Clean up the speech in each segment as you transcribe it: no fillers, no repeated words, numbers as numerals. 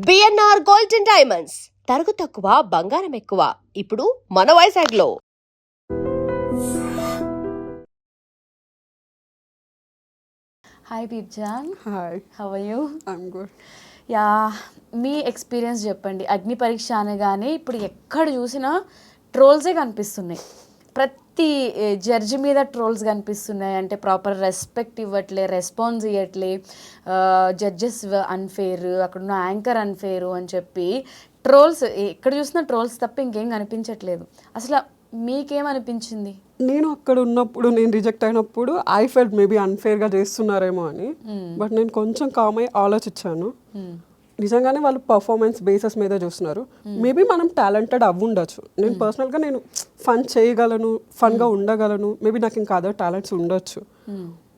BNR gold and diamonds తరుగు తక్కువ బంగారం ఎక్కువ ఇప్పుడు మన వైజాగ్లో. Hi Deepjan. Hi, How are you? I'm good. Yeah me experience చెప్పండి. అగ్ని పరీక్ష అనగానే ఇప్పుడు ఎక్కడ చూసినా ట్రోల్సే కనిపిస్తున్నాయి. ప్రతి జడ్జి మీద ట్రోల్స్ కనిపిస్తున్నాయి. అంటే ప్రాపర్ రెస్పెక్ట్ ఇవ్వట్లే, రెస్పాన్స్ ఇవ్వట్లే, జడ్జెస్ అన్ఫేర్, అక్కడున్న యాంకర్ అన్ఫేరు అని చెప్పి ట్రోల్స్ ఎక్కడ చూసినా ట్రోల్స్ తప్ప ఇంకేం కనిపించట్లేదు. అసలు మీకేమనిపించింది? నేను అక్కడ ఉన్నప్పుడు, నేను రిజెక్ట్ అయినప్పుడు ఐ ఫెల్ట్ మేబీ అన్ఫేర్గా చేస్తున్నారేమో అని. బట్ నేను కొంచెం కామ్ అయ్యి ఆలోచించాను. నిజంగానే వాళ్ళు పర్ఫార్మెన్స్ బేసెస్ మీద చూస్తున్నారు. మేబీ మనం టాలెంటెడ్ అవ్వుండొచ్చు. నేను పర్సనల్గా నేను ఫన్ చేయగలను, ఫన్గా ఉండగలను, మేబీ నాకు ఇంకా అదర్ టాలెంట్స్ ఉండొచ్చు.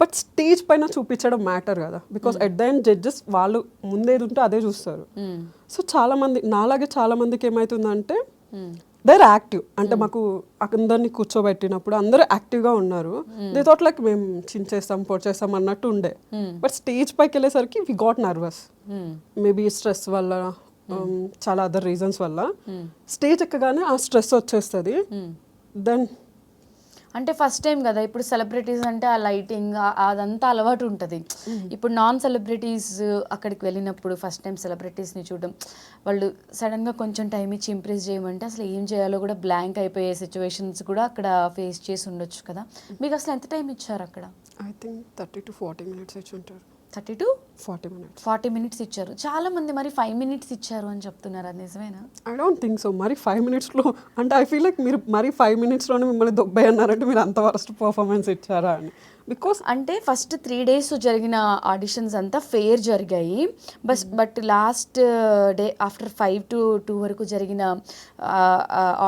బట్ స్టేజ్ పైన చూపించడం మ్యాటర్ కదా, because at the end judges వాళ్ళు ముందేది ఉంటే అదే చూస్తారు. సో చాలామంది నాలాగే చాలామందికి ఏమవుతుందంటే దేర్ యాక్టివ్, అంటే మాకు అందరినీ కూర్చోబెట్టినప్పుడు అందరూ యాక్టివ్గా ఉన్నారు. దే థాట్ లైక్ మేము చించేస్తాం, పొడిచేస్తాం అన్నట్టు ఉండే. బట్ స్టేజ్ పైకి వెళ్ళేసరికి we got nervous. Maybe stress వల్ల, చాలా అదర్ రీజన్స్ వల్ల స్టేజ్ ఎక్కగానే ఆ స్ట్రెస్ వచ్చేస్తుంది. దెన్ అంటే ఫస్ట్ టైం కదా, ఇప్పుడు సెలబ్రిటీస్ అంటే ఆ లైటింగ్ అదంతా అలవాటు ఉంటుంది. ఇప్పుడు నాన్ సెలబ్రిటీస్ అక్కడికి వెళ్ళినప్పుడు ఫస్ట్ టైం సెలబ్రిటీస్ని చూడడం, వాళ్ళు సడన్గా కొంచెం టైం ఇచ్చి ఇంప్రెస్ చేయమంటే అసలు ఏం చేయాలో కూడా బ్లాంక్ అయిపోయే సిచ్యువేషన్స్ కూడా అక్కడ ఫేస్ చేసి ఉండొచ్చు కదా. మీకు అసలు ఎంత టైం ఇచ్చారు అక్కడ? ఐ థింక్ 30 to 40 minutes ఇచ్చి ఉంటారు. 30 to 40 minutes ఇచ్చారు. చాలా మంది మరి 5 minutes ఇచ్చారు అని చెప్తున్నారు. అది నిజమేనా? I don't think so. మరి 5 minutesలో అంటే ఐ ఫీల్ లైక్ మీరు మరి 5 minutesలోనే మిమ్మల్ని దొబ్బాయి అన్నారంటే మీరు అంత వరస్ట్ పర్ఫార్మెన్స్ ఇచ్చారా అని. బికాస్ అంటే ఫస్ట్ 3 days జరిగిన ఆడిషన్స్ అంతా ఫెయిర్ జరిగాయి. But last day after 5 to 2 వరకు జరిగిన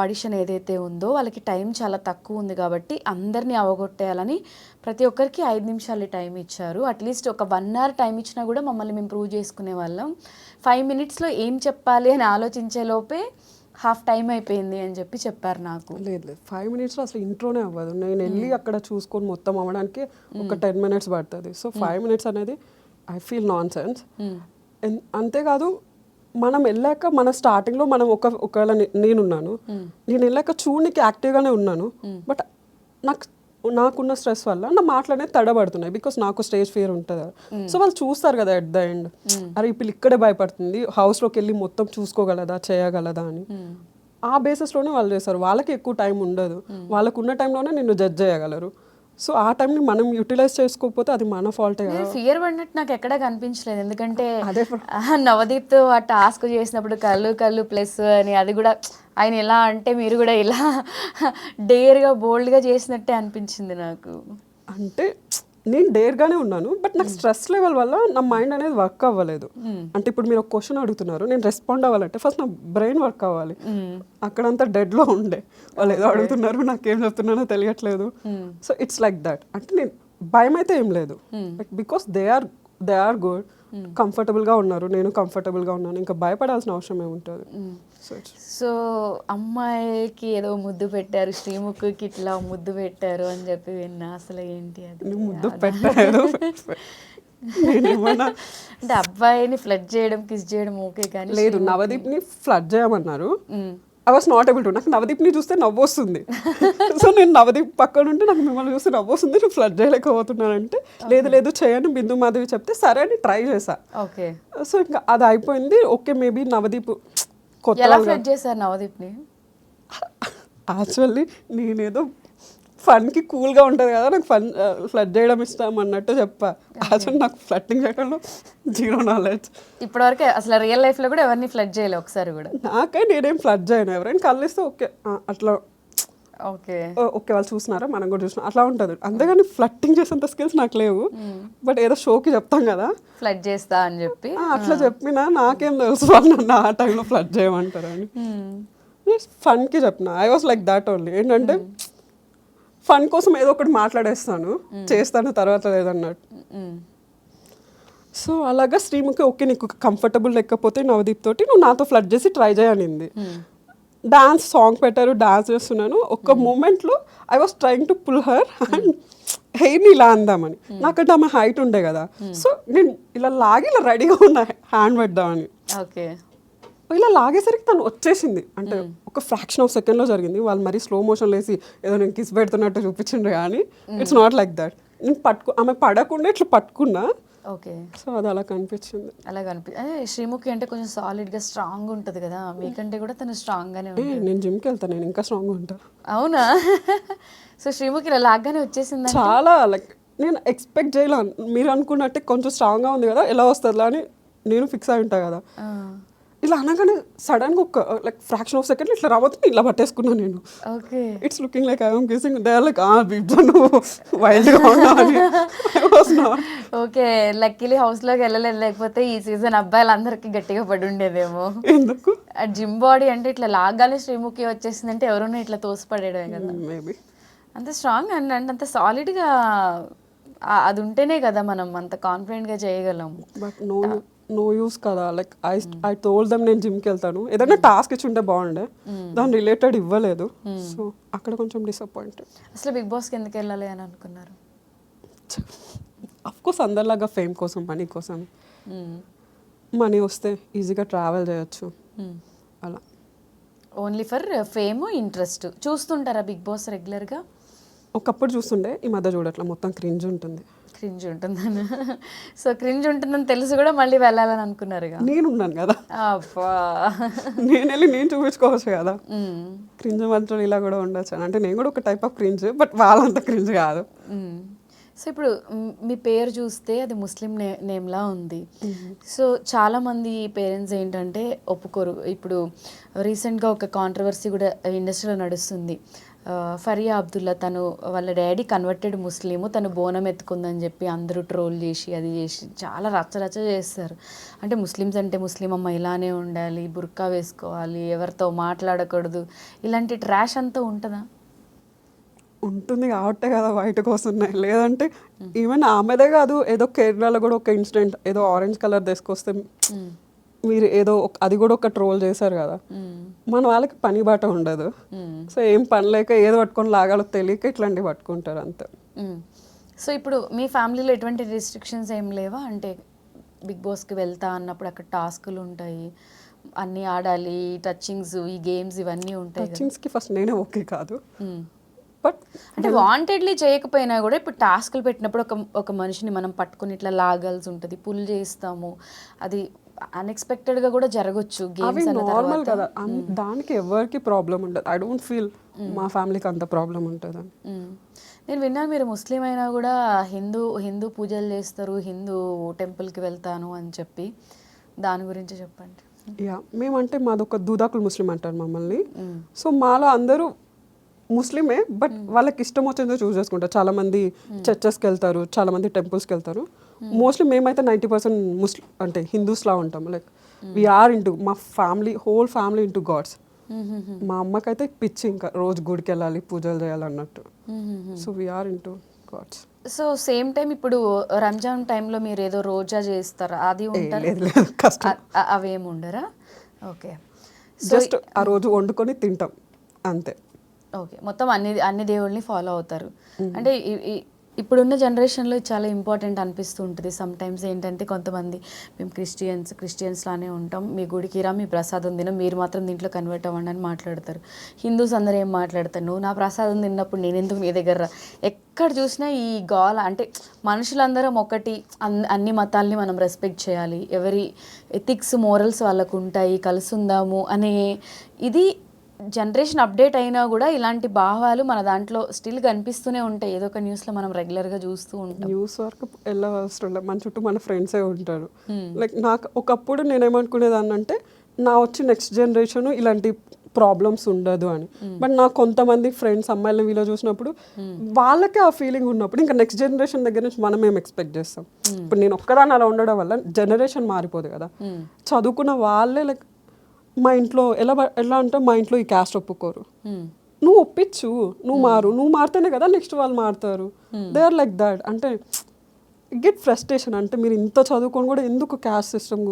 ఆడిషన్ ఏదైతే ఉందో వాళ్ళకి టైం చాలా తక్కువ ఉంది కాబట్టి అందరినీ అవగొట్టేయాలని ప్రతి ఒక్కరికి 5 నిమిషాలు టైం ఇచ్చారు. అట్లీస్ట్ ఒక 1 hour టైం ఇచ్చినా కూడా మమ్మల్ని మేము ప్రూవ్ చేసుకునే వాళ్ళం. 5 minutesలో ఏం చెప్పాలి అని ఆలోచించే లోపే హాఫ్ టైం అయిపోయింది అని చెప్పి చెప్పారు నాకు. లేదు 5 minutesలో అసలు ఇంట్రోనే అవ్వదు. నేను వెళ్ళి అక్కడ చూసుకొని మొత్తం అవ్వడానికి ఒక 10 minutes పడుతుంది. సో 5 minutes అనేది ఐ ఫీల్ నాన్ సెన్స్. అంతేకాదు మనం వెళ్ళాక మన స్టార్టింగ్లో మనం ఒకవేళ నేనున్నాను, నేను వెళ్ళాక చూడనికి యాక్టివ్గానే ఉన్నాను. బట్ నాకున్న స్ట్రెస్ వల్ల నా మాటలు అనేది తడబడుతున్నాయి. బికాస్ నాకు స్టేజ్ ఫియర్ ఉంటుంది. సో వాళ్ళు చూస్తారు కదా ఎట్ ద ఎండ్, అరే ఇప్పుడు ఇక్కడే భయపడుతుంది, హౌస్లోకి వెళ్ళి మొత్తం చూసుకోగలదా, చేయగలదా అని. ఆ బేసిస్లోనే వాళ్ళు చేస్తారు. వాళ్ళకి ఎక్కువ టైం ఉండదు. వాళ్ళకు ఉన్న టైంలోనే నిన్ను జడ్జ్ చేయగలరు. సో ఆ టైంని మనం యూటిలైజ్ చేసుకోకపోతే అది మన ఫాల్టే కదా. ఫియర్ పడినట్టు నాకు ఎక్కడా కనిపించలేదు. ఎందుకంటే నవదీప్తో ఆ టాస్క్ చేసినప్పుడు కళ్ళు ప్లస్ అని, అది కూడా ఆయన ఎలా అంటే మీరు కూడా ఇలా డేర్గా బోల్డ్గా చేసినట్టే అనిపించింది నాకు. అంటే నేను డేర్గానే ఉన్నాను, బట్ నాకు స్ట్రెస్ లెవెల్ వల్ల నా మైండ్ అనేది వర్క్ అవ్వలేదు. అంటే ఇప్పుడు మీరు ఒక క్వశ్చన్ అడుగుతున్నారు, నేను రెస్పాండ్ అవ్వాలంటే ఫస్ట్ నా బ్రెయిన్ వర్క్ అవ్వాలి. అక్కడంతా డెడ్లో ఉండే, వాళ్ళు ఏదో అడుగుతున్నారు, నాకేం చెప్తున్నానో తెలియట్లేదు. So it's like that. అంటే నేను భయం అయితే ఏం లేదు, బికాస్ దే ఆర్ గుడ్, కంఫర్టబుల్గా ఉన్నారు, నేను కంఫర్టబుల్గా ఉన్నాను, ఇంకా భయపడాల్సిన అవసరం ఏముంటుంది. సో అమ్మాయికి ఏదో ముద్దు పెట్టారు, శ్రీముఖికి ఇట్లా ముద్దు పెట్టారు అని చెప్పి విన్నా. అసలు ఏంటి అది? ముద్దు పెట్టారు అంటే అబ్బాయిని ఫ్లడ్ చేయడం, కిస్ చేయడం ఓకే, కానీ లేదు, నవదీప్ని ఫ్లడ్ చేయమన్నారు. I was not able to. నాకు నవదీప్ని చూస్తే నవ్వు వస్తుంది. సో నేను నవదీప్ పక్కన ఉంటే నాకు మిమ్మల్ని చూస్తే నవ్వు వస్తుంది, నేను ఫ్లడ్ చేయలేకపోతున్నానంటే లేదు చేయని బిందు మాధవి చెప్తే సరే అని ట్రై చేశా. ఓకే. సో ఇంకా అది అయిపోయింది. ఓకే మేబీ నవదీప్ ఎలా ఫ్లడ్ చేశారు నవదీప్ని? యాక్చువల్లీ నేనేదో ఫన్కి కూల్గా ఉంటుంది కదా, నాకు ఫ్లడ్ చేయడం ఇష్టం అన్నట్టు చెప్పా. యాక్చువల్లీ నాకు ఫ్లడ్డింగ్ చేయడంలో 0 knowledge. ఇప్పటివరకు అసలు రియల్ లైఫ్లో కూడా ఎవరిని ఫ్లడ్ చేయలేదు ఒకసారి కూడా. నాకే నేనేం ఫ్లడ్ చేయను. ఎవరైనా కలిస్తే ఓకే అట్లా ఓకే వాళ్ళు చూస్తున్నారా, మనం కూడా చూసినా, అట్లా ఉంటుంది. అంతేగాని ఫ్లట్టింగ్ చేసేంత స్కిల్స్ నాకు లేవు. బట్ ఏదో షోకి చెప్తాం కదా ఫ్లడ్ చేస్తా అని చెప్పి, అట్లా చెప్పినా నాకేం తెలుసు వాళ్ళు నన్ను ఆ టైంలో ఫ్లడ్ చేయమంటారు అని. ఫన్కి చెప్పిన. I was like that only. ఏంటంటే ఫన్ కోసం ఏదో ఒకటి మాట్లాడేస్తాను, చేస్తాను తర్వాత లేదన్నట్టు. సో అలాగా శ్రీముఖి ఓకే నీకు కంఫర్టబుల్ లేకపోతే నవదీప్ తోటి నువ్వు నాతో ఫ్లడ్ చేసి ట్రై చేయనింది. డాన్స్ సాంగ్ పెట్టారు, డాన్స్ చేస్తున్నాను. ఒక మూమెంట్లో I was trying to pull her and హెయిర్ని ఇలా అందామని. నాకంటే ఆమె హైట్ ఉండే కదా, సో నేను ఇలా లాగి ఇలా రెడీగా ఉన్నా హ్యాండ్ పెడదామని. ఓకే. ఇలా లాగేసరికి తను వచ్చేసింది. అంటే ఒక ఫ్రాక్షన్ ఆఫ్ సెకండ్లో జరిగింది. వాళ్ళు మరీ స్లో మోషన్ లేసి ఏదో నేను కిస్ పెడుతున్నట్టు చూపించిండ్రు కానీ ఇట్స్ నాట్ లైక్ దట్. నేను ఆమె పడకుండా ఇట్లా పట్టుకున్నా. ఓకే. సో అది అలా కనిపించింది. అలా శ్రీముఖి అంటే కొంచెం సాలిడ్గా స్ట్రాంగ్ ఉంటుంది కదా, మీకంటే కూడా తను స్ట్రాంగ్గానే ఉంటుంది. నేను జిమ్కి వెళ్తాను, నేను ఇంకా స్ట్రాంగ్గా ఉంటాను. అవునా? సో శ్రీముఖి ఇలా లాగ్గానే వచ్చేసింది. చాలా లైక్ నేను ఎక్స్పెక్ట్ చేయలే. మీరు అనుకున్నట్టే కొంచెం స్ట్రాంగ్గా ఉంది కదా, ఎలా వస్తుందిలా అని నేను ఫిక్స్ అయి ఉంటా కదా. ఇలా అనగానే సడన్గా ఒక లైక్ ఫ్రాక్షన్ ఆఫ్ సెకండ్ ఇట్లా రాబోతుంది, ఇలా పట్టేసుకున్నాను నేను. Okay. It's looking like I'm kissing. They are like నువ్వు వైల్డ్గా ఉన్నావని. ఓకే. లక్కీలీ హౌస్లోకి వెళ్ళలేదు, లేకపోతే ఈ సీజన్ అబ్బాయిలందరికీ గట్టిగా పడి ఉండేదేమో. ఎందుకు? జిమ్ బాడీ అంటే ఇట్లా లాగానే శ్రీముఖి వచ్చేసిందంటే ఎవరైనా ఇట్లా తోసిపడేయడమే కదా. మేబీ అంత స్ట్రాంగ్ అండ్ అంత సాలిడ్గా అది ఉంటేనే కదా మనం అంత కాన్ఫిడెంట్గా చేయగలం. బట్ నో యూస్ కదా. లైక్ ఐ టోల్డ్ దెమ్ నేను జిమ్కి వెళ్తాను, ఏదైనా టాస్క్ ఇచ్చి ఉంటే బాగుండే, దాని రిలేటెడ్ ఇవ్వలేదు. సో అక్కడ కొంచెం డిసప్పాయింటెడ్. అసలు బిగ్ బాస్కి ఎందుకు వెళ్ళాలి అని అనుకున్నారు? అఫ్కోర్స్ అందరిలాగా ఫేమ్ కోసం, మనీ కోసం. మనీ వస్తే ఈజీగా ట్రావెల్ చేయొచ్చు అలా. Only for fame, interest. చూస్తుంటారా బిగ్ బాస్ రెగ్యులర్గా? ఒకప్పుడు చూస్తుండే, ఈ మధ్య చూడట్లా. మొత్తం క్రింజ్ ఉంటుంది. క్రింజ్ ఉంటుందని. సో క్రింజ్ ఉంటుందని తెలిసి కూడా మళ్ళీ వెళ్ళాలని అనుకున్నారుగా. నేనున్నాను కదా, అబ్బా, నేను వెళ్ళి నేను చూపించుకోవచ్చు కదా. క్రింజ్ మాత్రం ఇలా కూడా ఉండొచ్చు అంటే నేను కూడా ఒక టైప్ ఆఫ్ క్రింజ్, బట్ వాళ్ళంత క్రింజ్ కాదు. సో ఇప్పుడు మీ పేరు చూస్తే అది ముస్లిం నేమ్లా ఉంది. సో చాలామంది పేరెంట్స్ ఏంటంటే ఒప్పుకోరు. ఇప్పుడు రీసెంట్గా ఒక కాంట్రవర్సీ కూడా ఇండస్ట్రీలో నడుస్తుంది. ఫరియా అబ్దుల్లా, తను వాళ్ళ డాడీ కన్వర్టెడ్ ముస్లిము, తను బోనం ఎత్తుకుందని చెప్పి అందరూ ట్రోల్ చేసి అది చేసి చాలా రచ్చరచ్చ చేస్తారు. అంటే ముస్లిమ్స్ అంటే ముస్లిం అమ్మ ఇలానే ఉండాలి, బుర్కా వేసుకోవాలి, ఎవరితో మాట్లాడకూడదు, ఇలాంటి ట్రాష్ అంతా ఉంటుందా? ఉంటుంది కాబట్టే కదా బయటకు వస్తున్నాయి. లేదంటే ఈవెన్ ఆమెదే కాదు, ఏదో కేరళలో కూడా ఒక ఇన్సిడెంట్, ఏదో ఆరెంజ్ కలర్ తీసుకొస్తే మీరు ఏదో అది కూడా ఒక ట్రోల్ చేశారు కదా. మన వాళ్ళకి పని బాట ఉండదు, సో ఏం పని లేక ఏదో పట్టుకొని లాగాలో తెలియక ఇట్లాంటివి పట్టుకుంటారు అంతే. సో ఇప్పుడు మీ ఫ్యామిలీలో ఎటువంటి రిస్ట్రిక్షన్స్ ఏం లేవా? అంటే బిగ్ బాస్కి వెళ్తా అన్నప్పుడు అక్కడ టాస్కులు ఉంటాయి, అన్నీ ఆడాలి, టచింగ్స్, ఈ గేమ్స్ ఇవన్నీ ఉంటాయి. టచింగ్స్కి ఫస్ట్ నేనే ఓకే కాదు, బట్ అంటే వాంటెడ్లీ చేయకపోయినా కూడా ఇప్పుడు టాస్కులు పెట్టినప్పుడు ఒక మనిషిని మనం పట్టుకుని ఇట్లా లాగాల్సి ఉంటుంది, పుల్ చేస్తాము, అది అన్ఎక్స్పెక్టెడ్గా కూడా జరగచ్చు. అవి నార్మల్ కదా, దానికి ఎవరికి ప్రాబ్లం ఉండదు. ఐ డోంట్ ఫీల్ మా ఫ్యామిలీకి అంత ప్రాబ్లం ఉంటుందని. నేను విన్నాను మీరు ముస్లిం అయినా కూడా హిందూ పూజలు చేస్తారు, హిందూ టెంపుల్కి వెళ్తాను అని చెప్పి, దాని గురించి చెప్పండి. యా, మేమంటే మాదొక దూదాకులు ముస్లిం అంటారు మమ్మల్ని. సో మాలో అందరూ ముస్లిమే, బట్ వాళ్ళకి ఇష్టం వచ్చిందో చూస్ చేసుకుంటారు. చాలా మంది చర్చెస్కి వెళ్తారు, చాలా మంది టెంపుల్స్కి వెళ్తారు. మోస్ట్లీ మేమైతే 90% ముస్లిం అంటే హిందూస్లా ఉంటాం. లైక్ వీఆర్ ఇంటూ, మా family whole family into gods. మా అమ్మకైతే పిచ్చి, ఇంకా రోజు గుడికి వెళ్ళాలి, పూజలు చేయాలి అన్నట్టు. So we are into gods. So same time ఇప్పుడు రంజాన్ టైంలో మీరు ఏదో రోజా చేస్తారా? అది ఉంటారు, కష్టం, అవేమి ఉండరా? ఓకే, జస్ట్ ఆ రోజు వండుకొని తింటాం అంతే. ఓకే, మొత్తం అన్ని దేవుళ్ళని ఫాలో అవుతారు. అంటే ఇప్పుడున్న జనరేషన్లో చాలా ఇంపార్టెంట్ అనిపిస్తూ ఉంటుంది. సమ్ టైమ్స్ ఏంటంటే కొంతమంది మేము క్రిస్టియన్స్లానే ఉంటాం, మీ గుడికి రా, మీ ప్రసాదం తినం, మీరు మాత్రం దీంట్లో కన్వర్ట్ అవ్వండి అని మాట్లాడతారు. హిందూస్ అందరూ ఏం మాట్లాడతారు, నువ్వు నా ప్రసాదం తిన్నప్పుడు నేను ఎందుకు నీ దగ్గర రా? ఎక్కడ చూసినా ఈ గోల. అంటే మనుషులందరం ఒకటి, అన్ని మతాల్ని మనం రెస్పెక్ట్ చేయాలి, ఎవరి ఎథిక్స్ మోరల్స్ వాళ్ళకు ఉంటాయి, కలిసి ఉందాము అనే ఇది జనరేషన్ అప్డేట్ అయినా కూడా ఇలాంటి భావాలు మన దాంట్లో స్టిల్ కనిపిస్తూనే ఉంటాయి. ఏదో ఒక న్యూస్లో మనం రెగ్యులర్గా చూస్తూ ఉంటాం. న్యూస్ వరకు వెళ్ళవసరం లేదు, మన చుట్టూ మన ఫ్రెండ్సే ఉంటారు. లైక్ నాకు ఒకప్పుడు నేనేమనుకునేదాన్ని అంటే నా వచ్చి నెక్స్ట్ జనరేషన్ ఇలాంటి ప్రాబ్లమ్స్ ఉండదు అని. బట్ నాకు కొంతమంది ఫ్రెండ్స్ అమ్మాయిలను వీళ్ళు చూసినప్పుడు వాళ్ళకే ఆ ఫీలింగ్ ఉన్నప్పుడు ఇంకా నెక్స్ట్ జనరేషన్ దగ్గర నుంచి మనం ఏం ఎక్స్పెక్ట్ చేస్తాం. ఇప్పుడు నేను ఒక్కదాన్ని అలా ఉండడం వల్ల జనరేషన్ మారిపోదు కదా. చదువుకున్న వాళ్ళే లైక్ మా ఇంట్లో ఎలా అంటే మా ఇంట్లో ఈ క్యాస్ట్ ఒప్పుకోరు, నువ్వు ఒప్పించు, నువ్వు మారితేనే కదా నెక్స్ట్ వాళ్ళు మారుతారు. They are like that. అంటే గెట్ ఫ్రస్ట్రేషన్. అంటే మీరు ఇంత చదువుకొని కూడా ఎందుకు క్యాస్ట్ సిస్టమ్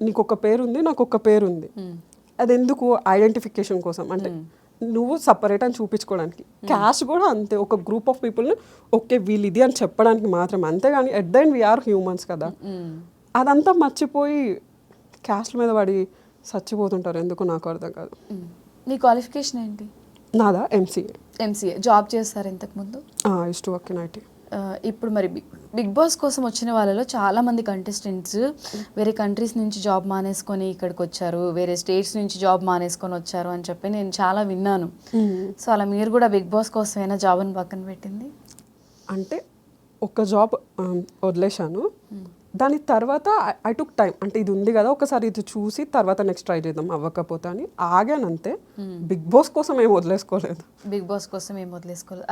నీకు ఒక పేరు ఉంది, నాకు ఒక పేరు ఉంది, అది ఎందుకు? ఐడెంటిఫికేషన్ కోసం. అంటే నువ్వు సపరేట్ అని చూపించుకోవడానికి. క్యాస్ట్ కూడా అంతే, ఒక గ్రూప్ ఆఫ్ పీపుల్ని ఓకే వీళ్ళు ఇది అని చెప్పడానికి మాత్రమే, అంతేగాని at the end we are humans కదా. అదంతా మర్చిపోయి క్యాస్ట్ మీద పడి చచ్చిపోతుంటారు, ఎందుకు నాకు అర్థం కాదు. మీ క్వాలిఫికేషన్ ఏంటి? నాదా ఎంసీఏ. జాబ్ చేస్తారు ఇంతకుముందు? Use to work in IT. ఇప్పుడు మరి బిగ్ బాస్ కోసం వచ్చిన వాళ్ళలో చాలా మంది కంటెస్టెంట్స్ వేరే కంట్రీస్ నుంచి జాబ్ మానేసుకొని ఇక్కడికి వచ్చారు, వేరే స్టేట్స్ నుంచి జాబ్ మానేసుకొని వచ్చారు అని చెప్పి నేను చాలా విన్నాను. సో అలా మీరు కూడా బిగ్ బాస్ కోసమైనా జాబ్ని పక్కన పెట్టింది? అంటే ఒక జాబ్ వదిలేశాను, దాని తర్వాత ఐ టుక్ టైం. అంటే ఇది ఉంది కదా, ఒకసారి ఇది చూసి తర్వాత నెక్స్ట్ ట్రై చేద్దాం, అవ్వకపోతే అని ఆగానంతే. బిగ్ బాస్ కోసం ఏం వదిలేసుకోలేదు.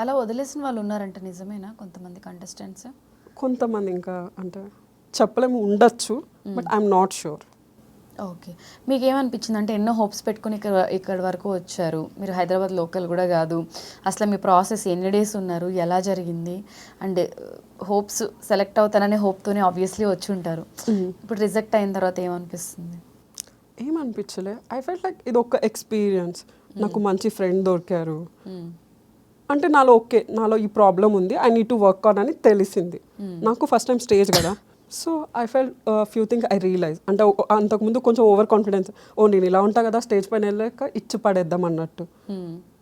అలా వదిలేసిన వాళ్ళు ఉన్నారంట, నిజమేనా? కొంతమంది కంటెస్టెంట్స్, కొంతమంది ఇంకా అంటే చెప్పలేము, ఉండొచ్చు, but I'm not sure. Okay. మీకు ఏమనిపించింది అంటే ఎన్నో హోప్స్ పెట్టుకుని ఇక్కడ వరకు వచ్చారు, మీరు హైదరాబాద్ లోకల్ కూడా కాదు, అసలు మీ ప్రాసెస్ ఎన్ని డేస్ ఉన్నారు, ఎలా జరిగింది, అండ్ హోప్స్ సెలెక్ట్ అవుతాననే హోప్తోనే ఆబ్వియస్లీ వచ్చి ఉంటారు. ఇప్పుడు రిజెక్ట్ అయిన తర్వాత ఏమనిపిస్తుంది? ఏమనిపించలే, ఐ ఫెల్ట్ లైక్ ఇది ఒక ఎక్స్పీరియన్స్. నాకు మంచి ఫ్రెండ్ దొరికారు, అంటే నాలో ఈ ప్రాబ్లం ఉంది, I need to work on అని తెలిసింది. నాకు ఫస్ట్ టైం స్టేజ్ కదా, so I fell few things I realize. అంటే అంతకుముందు కొంచెం ఓవర్ కాన్ఫిడెన్స్, నేను ఇలా ఉంటా కదా స్టేజ్ పైన వెళ్ళాక ఇచ్చి పడేద్దాం అన్నట్టు.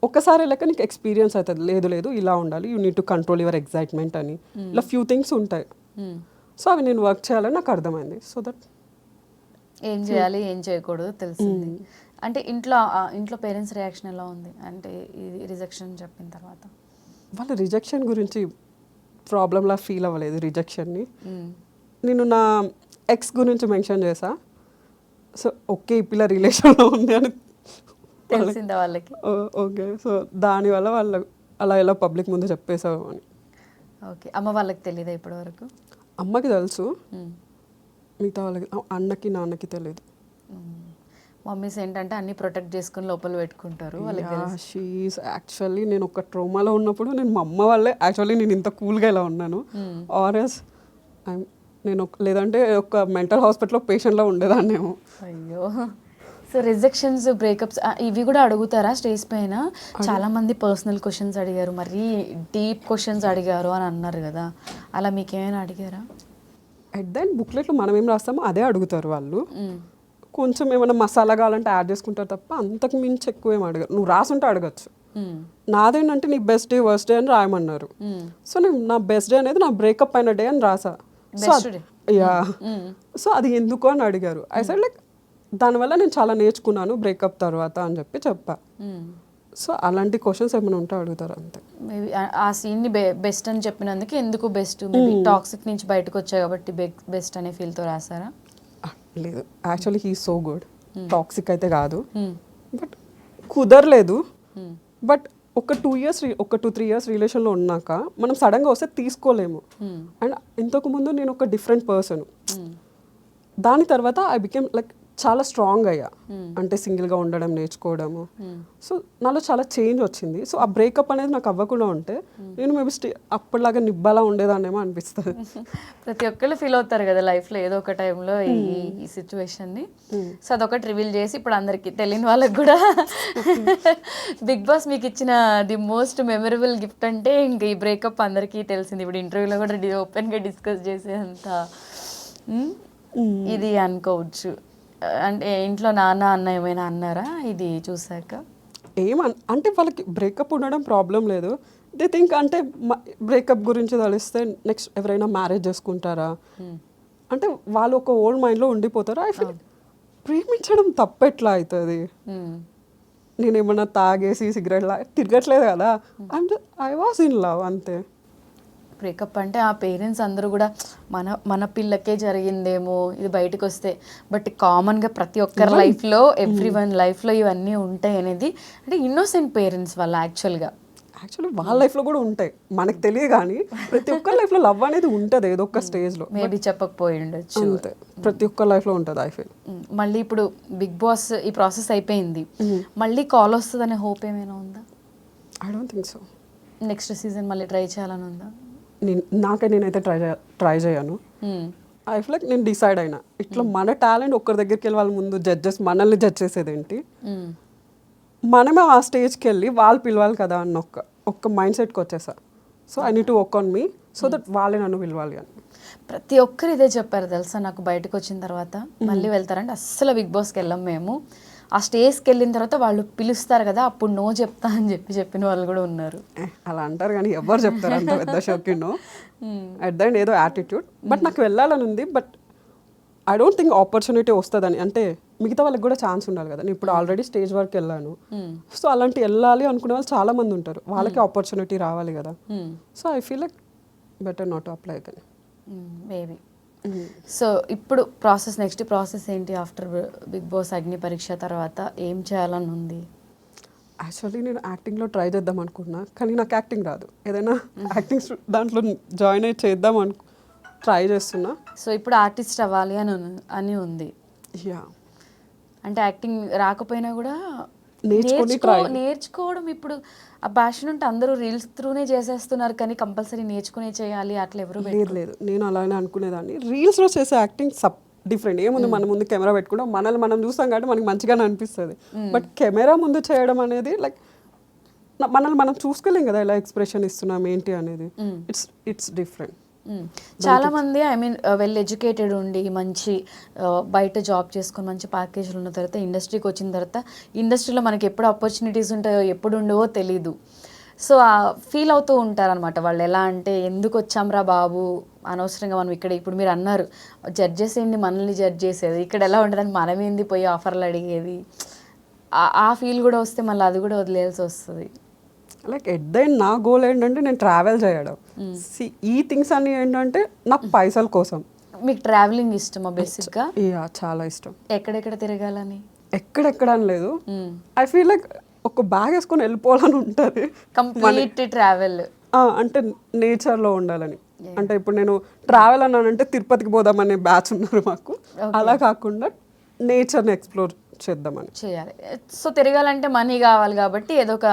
ఒక్కసారి వెళ్ళాక నీకు ఎక్స్పీరియన్స్ అవుతుంది, లేదు ఇలా ఉండాలి, you need to control your excitement అని, ఇలా ఫ్యూ థింగ్స్ ఉంటాయి. సో అవి నేను వర్క్ చేయాలని నాకు అర్థమైంది. సో దట్ ఏం చేయాలి ఏం చేయకూడదు తెలిసింది. అంటే ఇంట్లో పేరెంట్స్ రియాక్షన్ ఎలా ఉంది అంటే ఇది రిజెక్షన్ చెప్పిన తర్వాత? వాళ్ళు రిజెక్షన్ గురించి ప్రాబ్లంలా ఫీల్ అవ్వలేదు. రిజెక్షన్ని నేను నా ఎక్స్ గురించి మెన్షన్ చేసా. సో ఓకే ఈ పిల్ల రిలేషన్లో ఉంది అని తెలిసిందా వాళ్ళకి? ఓకే, సో దానివల్ల వాళ్ళు అలా ఎలా పబ్లిక్ ముందు చెప్పేసావు అని. ఓకే. అమ్మ వాళ్ళకి తెలియదా ఇప్పటి వరకు? అమ్మకి తెలుసు, మిగతా వాళ్ళకి, అన్నకి నాన్నకి తెలియదు. మమ్మీస్ ఏంటంటే అన్ని ప్రొటెక్ట్ చేసుకుని లోపల పెట్టుకుంటారు. షీఈస్ యాక్చువల్లీ నేను ఒక ట్రోమాలో ఉన్నప్పుడు నేను మా అమ్మ వాళ్ళే యాక్చువల్లీ నేను ఇంత కూల్గా ఇలా ఉన్నాను, ఆర్ఎస్ లేదంటే ఒక మెంటల్ హాస్పిటల్లో పేషెంట్లో ఉండేదాన్నేమో. అయ్యో. సో రిజెక్షన్స్, బ్రేకప్స్ ఇవి కూడా అడుగుతారా స్టేజ్ పైన? చాలా మంది పర్సనల్ క్వశ్చన్స్ అడిగారు, మరీ డీప్ క్వశ్చన్స్ అడిగారు అని అన్నారు కదా, అలా మీకేమైనా అడిగారా? అట్ దెన్ బుక్లెట్లో మనం ఏం రాస్తామో అదే అడుగుతారు వాళ్ళు. కొంచెం ఏమైనా మసాలా కావాలంటే యాడ్ చేసుకుంటారు తప్ప అంతకు మించి ఎక్కువ ఏం అడగరు. నువ్వు రాసుంటే అడగచ్చు. నాదేంటంటే నీ బెస్ట్ డే వర్స్ట్ డే అని రాయమన్నారు. సో నేను నా బెస్ట్ డే అనేది నా బ్రేకప్ అయిన డే అని రాసా. సో అది ఎందుకు అని అడిగారు. ఐ సెడ్ లైక్ దానివల్ల నేను చాలా నేర్చుకున్నాను బ్రేకప్ తర్వాత అని చెప్పా. సో అలాంటి క్వశ్చన్స్ ఏమైనా ఉంటే అడుగుతారు అంతే. మేబీ ఆ సీన్ని బెస్ట్ అని చెప్పినందుకు ఎందుకు బెస్ట్? టాక్సిక్ నుంచి బయటకు వచ్చాయి కాబట్టి బెస్ట్ అనే ఫీల్తో రాసారా? లేదు, actually he so good. Toxic అయితే కాదు, బట్ కుదరలేదు. బట్ ఒక 2-3 ఇయర్స్ రిలేషన్లో ఉన్నాక మనం సడన్గా వస్తే తీసుకోలేము. అండ్ ఇంతకుముందు నేను ఒక డిఫరెంట్ పర్సన్, దాని తర్వాత ఐ బికేమ్ లైక్ చాలా స్ట్రాంగ్ అయ్యా. అంటే సింగిల్గా ఉండడం నేర్చుకోవడము. సో నాలో చాలా చేంజ్ వచ్చింది. సో ఆ బ్రేకప్ అనేది నాకు అవ్వకుండా ఉంటే నేను మేబీ అప్పటిలాగా నిబ్బలా ఉండేదాన్నేమో అనిపిస్తుంది. ప్రతి ఒక్కళ్ళు ఫీల్ అవుతారు కదా లైఫ్లో ఏదో ఒక టైంలో ఈ సిచ్యువేషన్ని. సో అదొకటి రివీల్ చేసి ఇప్పుడు అందరికీ తెలియని వాళ్ళకి కూడా బిగ్ బాస్ మీకు ఇచ్చిన ది మోస్ట్ మెమరబుల్ గిఫ్ట్ అంటే ఇంక ఈ బ్రేకప్ అందరికీ తెలిసింది. ఇప్పుడు ఇంటర్వ్యూలో కూడా ఓపెన్గా డిస్కస్ చేసేంత ఇది అనుకోవచ్చు. అంటే ఇంట్లో నాన్న అన్న ఏమైనా అన్నారా ఇది చూసాక? అంటే వాళ్ళకి బ్రేకప్ ఉండడం ప్రాబ్లం లేదు. దే థింక్ అంటే బ్రేకప్ గురించి తెలిస్తే నెక్స్ట్ ఎవరైనా మ్యారేజ్ చేసుకుంటారా అంటే వాళ్ళు ఒక ఓల్డ్ మైండ్లో ఉండిపోతారు. ఐ ఫీల్ ప్రేమించడం తప్పెట్లా అవుతుంది? నేనేమన్నా తాగేసి సిగరెట్ తిరగట్లేదు కదా, ఐ వాజ్ ఇన్ లవ్ అంతే. బ్రేకప్ అంటే ఆ పేరెంట్స్ అందరూ కూడా మన పిల్లకే జరిగిందేమో ఇది బయటకు వస్తే, బట్ కామన్గా ప్రతి ఒక్కరి లైఫ్లో ఎవ్రీవన్ లైఫ్లో ఇవన్నీ ఉంటాయి అనేది అంటే ఇన్నోసెంట్ పేరెంట్స్ వాళ్ళు యాక్చువల్లీ వాళ్ళ లైఫ్లో కూడా ఉంటాయి, మనకు తెలియదు. కానీ ప్రతి ఒక్కరి లైఫ్లో లవ్ అనేది ఉంటుంది ఏదో ఒక స్టేజ్లో. మేబీ చెప్పకపోయి ఉండొచ్చు, అంతే. ప్రతి ఒక్కరి లైఫ్లో ఉంటుంది ఐ ఫీల్. మళ్ళీ ఇప్పుడు బిగ్ బాస్ ఈ ప్రాసెస్ అయిపోయింది, మళ్ళీ కాల్ వస్తుందనే హోప్ ఏమైనా ఉందా? I don't think so. Next season మళ్ళీ ట్రై చేయాలని ఉందా? నేనైతే ట్రై చేయను. ఐ ఫీల్ లైక్ నేను డిసైడ్ అయినా ఇట్లా మన టాలెంట్ ఒక్కరి దగ్గరికి వెళ్ళి వాళ్ళ ముందు జడ్జెస్ మనల్ని జడ్జ్ చేసేదేంటి, మనమే ఆ స్టేజ్కి వెళ్ళి వాళ్ళు పిలవాలి కదా అన్న ఒక్క మైండ్ సెట్కి వచ్చేసా. So I need to work on me so that వాళ్ళే నన్ను పిలవాలి అని. ప్రతి ఒక్కరు ఇదే చెప్పారు తెలుసా నాకు. బయటకు వచ్చిన తర్వాత మళ్ళీ వెళ్తారంటే అస్సలు బిగ్ బాస్కి వెళ్ళాం మేము. ఆ స్టేజ్కి వెళ్ళిన తర్వాత వాళ్ళు పిలుస్తారు కదా అప్పుడు నో చెప్తా అని చెప్పిన వాళ్ళు కూడా ఉన్నారు. అలా అంటారు కానీ ఎవరు చెప్తారు అంత పెద్ద షోకి నో. అట్ ద ఎండ్ ఏదో యాటిట్యూడ్. బట్ నాకు వెళ్ళాలని ఉంది. But I don't think opportunity వస్తుందని. అంటే మిగతా వాళ్ళకి కూడా ఛాన్స్ ఉండాలి కదా. నేను ఇప్పుడు ఆల్రెడీ స్టేజ్ వరకు వెళ్ళాను. సో అలాంటి వెళ్ళాలి అనుకునే వాళ్ళు చాలా మంది ఉంటారు. వాళ్ళకి ఆపర్చునిటీ రావాలి కదా. So I feel like better not apply అయితే మేబీ. సో ఇప్పుడు నెక్స్ట్ ప్రాసెస్ ఏంటి ఆఫ్టర్ బిగ్ బాస్ అగ్ని పరీక్ష తర్వాత ఏం చేయాలని ఉంది? యాక్చువల్లీ నేను యాక్టింగ్లో ట్రై చేద్దాం అనుకున్నా కానీ నాకు యాక్టింగ్ రాదు. ఏదైనా యాక్టింగ్ దాంట్లో జాయిన్ అయ్యి చేద్దాం ట్రై చేస్తున్నా. సో ఇప్పుడు ఆర్టిస్ట్ అవ్వాలి అని ఉంది. యా అంటే యాక్టింగ్ రాకపోయినా కూడా నేర్చుకోవడం ఇప్పుడు ఆ ప్యాషన్ ఉంటే అందరూ రీల్స్ త్రూనే చేసేస్తున్నారు కానీ కంపల్సరీ నేర్చుకునే చేయాలి అట్లా ఎవరు లేదు. నేను అలానే అనుకునేదాన్ని. రీల్స్లో చేసే యాక్టింగ్ డిఫరెంట్. ఏముంది మన ముందు కెమెరా పెట్టుకుంటాం, మనల్ని మనం చూస్తాం కాబట్టి మనకి మంచిగానే అనిపిస్తుంది. బట్ కెమెరా ముందు చేయడం అనేది లైక్ మనల్ని మనం చూసుకోలేం కదా ఎలా ఎక్స్ప్రెషన్ ఇస్తున్నాం ఏంటి అనేది. It's different. చాలా మంది ఐ మీన్ వెల్ ఎడ్యుకేటెడ్ ఉండి మంచి బయట జాబ్ చేసుకొని మంచి ప్యాకేజీలు ఉన్న తర్వాత ఇండస్ట్రీకి వచ్చిన తర్వాత ఇండస్ట్రీలో మనకి ఎప్పుడు ఆపర్చునిటీస్ ఉంటాయో ఎప్పుడు ఉండవో తెలీదు. సో ఫీల్ అవుతూ ఉంటారనమాట వాళ్ళు. ఎలా అంటే ఎందుకు వచ్చాంరా బాబు అనవసరంగా మనం ఇక్కడ. ఇప్పుడు మీరు అన్నారు జడ్జెస్ ఏంటి మనల్ని జడ్జ్ చేసేది, ఇక్కడ ఎలా ఉంటుందని మనమేంది పోయి ఆఫర్లు అడిగేది. ఆ ఫీల్ కూడా వస్తే మళ్ళీ అది కూడా వదిలేయాల్సి వస్తుంది. లైక్ ఎట్ ద ఎండ్ నా గోల్ ఏంటంటే నేను ట్రావెల్ చేయడం. ఈ థింగ్స్ అన్ని ఏంటంటే నాకు పైసల కోసం. మీకు ట్రావెలింగ్ ఇష్టమా బేసిక్గా? యా చాలా ఇష్టం. ఎక్కడెక్కడ తిరగాలని? ఎక్కడెక్కడ అని లేదు. ఐ ఫీల్ లైక్ ఒక బ్యాగ్ వేసుకొని వెళ్ళిపోవాలని ఉంటుంది. కంప్లీట్ ట్రావెల్ అంటే నేచర్లో ఉండాలని. అంటే ఇప్పుడు నేను ట్రావెల్ అన్నానంటే తిరుపతికి పోదామనే బ్యాచ్ ఉన్నారు మాకు. అలా కాకుండా నేచర్ని ఎక్స్ప్లోర్ చేద్దామని చేయాలి. సో తిరగాలంటే మనీ కావాలి కాబట్టి ఏదో ఒక